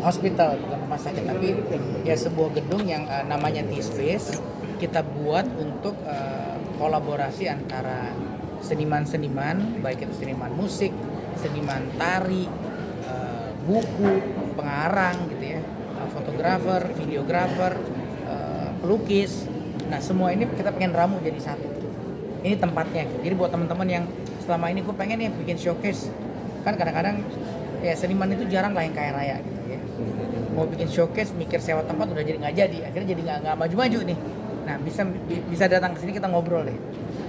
hospital, bukan rumah sakit, tapi ya sebuah gedung yang namanya T-Space kita buat untuk kolaborasi antara seniman-seniman, baik itu seniman musik, seniman tari, buku, pengarang gitu ya, fotografer, videografer, pelukis. Nah semua ini kita pengen ramu jadi satu. Ini tempatnya. Jadi buat teman-teman yang selama ini gue pengen nih bikin showcase, kan kadang-kadang ya seniman itu jarang lah yang kaya raya gitu ya. Mau bikin showcase, mikir sewa tempat udah jadi nggak jadi, akhirnya jadi nggak maju-maju nih. Nah bisa datang ke sini kita ngobrol deh.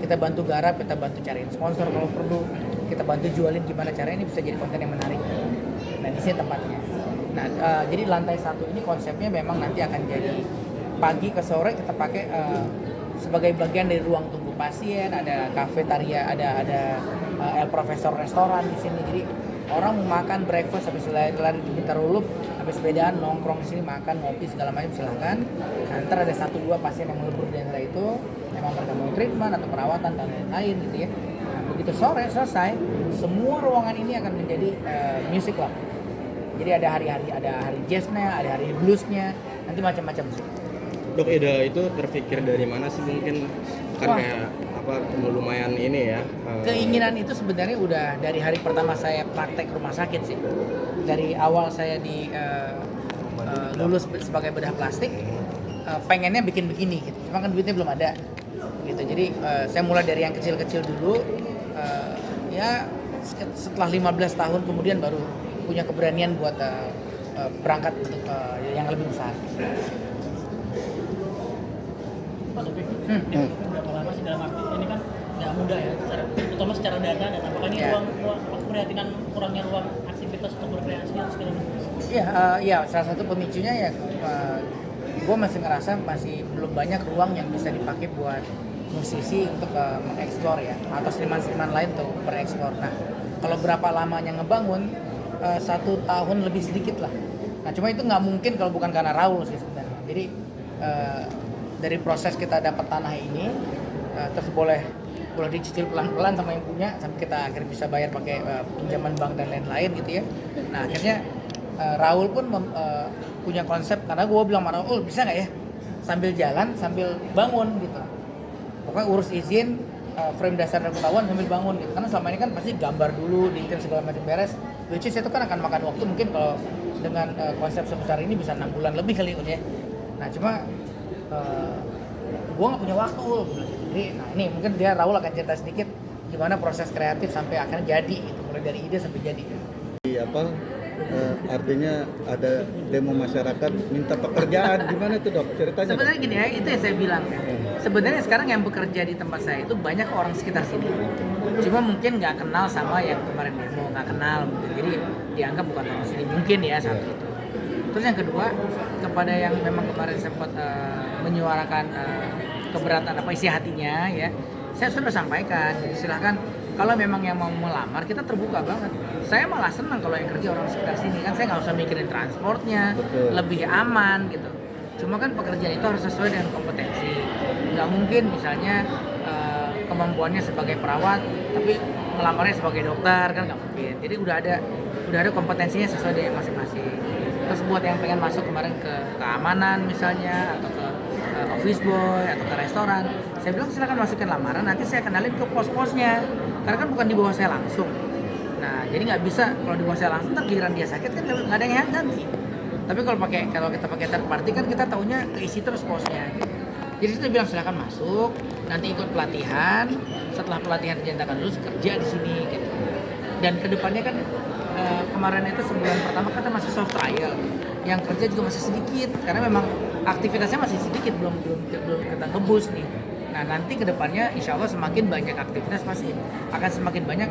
Kita bantu garap, kita bantu cariin sponsor kalau perlu, kita bantu jualin gimana caranya ini bisa jadi konten yang menarik. Nah di sini tempatnya. Nah jadi lantai satu ini konsepnya memang nanti akan jadi pagi ke sore kita pakai sebagai bagian dari ruang tunggu pasien, ada kafetaria, ada El Profesor restoran di sini. Jadi orang mau makan breakfast habis lari di Bintarulup, habis sepedaan nongkrong di sini makan ngopi segala macam silahkan. Nah, ntar ada 1-2 pasien yang melebur di antara itu, memang mereka mau treatment atau perawatan dan lain-lain gitu ya. Nah, begitu sore selesai, semua ruangan ini akan menjadi music club. Jadi ada hari jazznya, ada hari bluesnya, nanti macam-macam sih. Dok, ide itu terpikir dari mana sih? Mungkin kan kayak apa lumayan ini ya. Keinginan itu sebenarnya udah dari hari pertama saya praktek rumah sakit sih. Dari awal saya lulus sebagai bedah plastik, pengennya bikin begini gitu. Cuma kan duitnya belum ada gitu. Jadi saya mulai dari yang kecil-kecil dulu. Ya setelah 15 tahun kemudian baru punya keberanian buat berangkat untuk yang lebih besar. Pak Taufik, berapa lama sih dalam arti ini kan nggak mudah ya, terutama secara dana dan apakah ini ruang keprihatinan kurangnya ruang aktivitas untuk berkreasi atau segala macam? Iya, salah satu pemicunya ya gue masih ngerasa masih belum banyak ruang yang bisa dipakai buat musisi untuk mengeksplor ya, atau seniman-seniman lain untuk bereksplor. Nah, kalau berapa lamanya ngebangun, 1 tahun lebih sedikit lah. Nah, cuma itu nggak mungkin kalau bukan karena Raul sih sebenarnya. Jadi dari proses kita dapat tanah ini, terus boleh dicicil pelan-pelan sama yang punya sampai kita akhirnya bisa bayar pakai pinjaman bank dan lain-lain gitu ya. Nah akhirnya Raul pun punya konsep, karena gue bilang sama Raul bisa nggak ya sambil jalan sambil bangun gitu. Pokoknya urus izin, frame dasar dan pengetahuan sambil bangun gitu. Karena selama ini kan pasti gambar dulu, detail segala macam beres. Which is itu kan akan makan waktu mungkin kalau dengan konsep sebesar ini bisa 6 bulan lebih kali ya. Nah cuma gue nggak punya waktu jadi nah ini mungkin Raul akan cerita sedikit gimana proses kreatif sampai akhirnya jadi gitu, mulai dari ide sampai jadi. Artinya ada demo masyarakat minta pekerjaan, gimana tuh dok ceritanya? Sebenarnya gini ya, itu yang saya bilang ya. Sebenarnya sekarang yang bekerja di tempat saya itu banyak orang sekitar sini, cuma mungkin nggak kenal sama yang kemarin demo, nggak kenal mungkin, jadi dianggap bukan orang sini mungkin ya, satu itu. Terus yang kedua, kepada yang memang kemarin sempat menyuarakan keberatan isi hatinya ya, saya sudah sampaikan. Jadi silahkan kalau memang yang mau melamar kita terbuka banget. Saya malah senang kalau yang kerja orang sekitar sini, kan saya nggak usah mikirin transportnya. Betul. Lebih aman gitu. Cuma kan pekerjaan itu harus sesuai dengan kompetensi. Nggak mungkin misalnya kemampuannya sebagai perawat tapi ngelamarnya sebagai dokter, kan nggak mungkin. Jadi udah ada kompetensinya sesuai dengan masing-masing. Terus buat yang pengen masuk kemarin ke keamanan misalnya, atau ke office boy, atau ke restoran, saya bilang silakan masukin lamaran, nanti saya kenalin ke pos-posnya, karena kan bukan di bawah saya langsung. Nah jadi nggak bisa kalau di bawah saya langsung, ntar giliran dia sakit kan nggak ada yang ganti. Tapi kalau kita pakai third party kan kita taunya keisi terus posnya gitu. Jadi saya bilang silakan masuk, nanti ikut pelatihan, setelah pelatihan dinyatakan lulus kerja di sini gitu. Dan kedepannya kan kemarin itu sebulan pertama kita masih soft trial, yang kerja juga masih sedikit karena memang aktivitasnya masih sedikit, belum kita ngebus nih. Nah nanti kedepannya insya Allah semakin banyak aktivitas pasti akan semakin banyak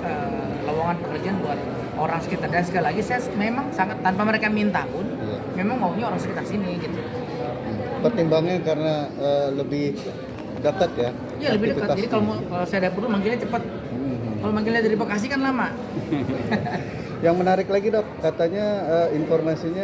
lowongan pekerjaan buat orang sekitar. Dan sekali lagi saya memang sangat tanpa mereka minta pun memang maunya orang sekitar sini gitu. Pertimbangannya karena lebih dekat ya? Iya lebih dekat. Jadi kalau saya dapur manggilnya cepat. Kalau manggilnya dari Bekasi kan lama. Yang menarik lagi dok, katanya informasinya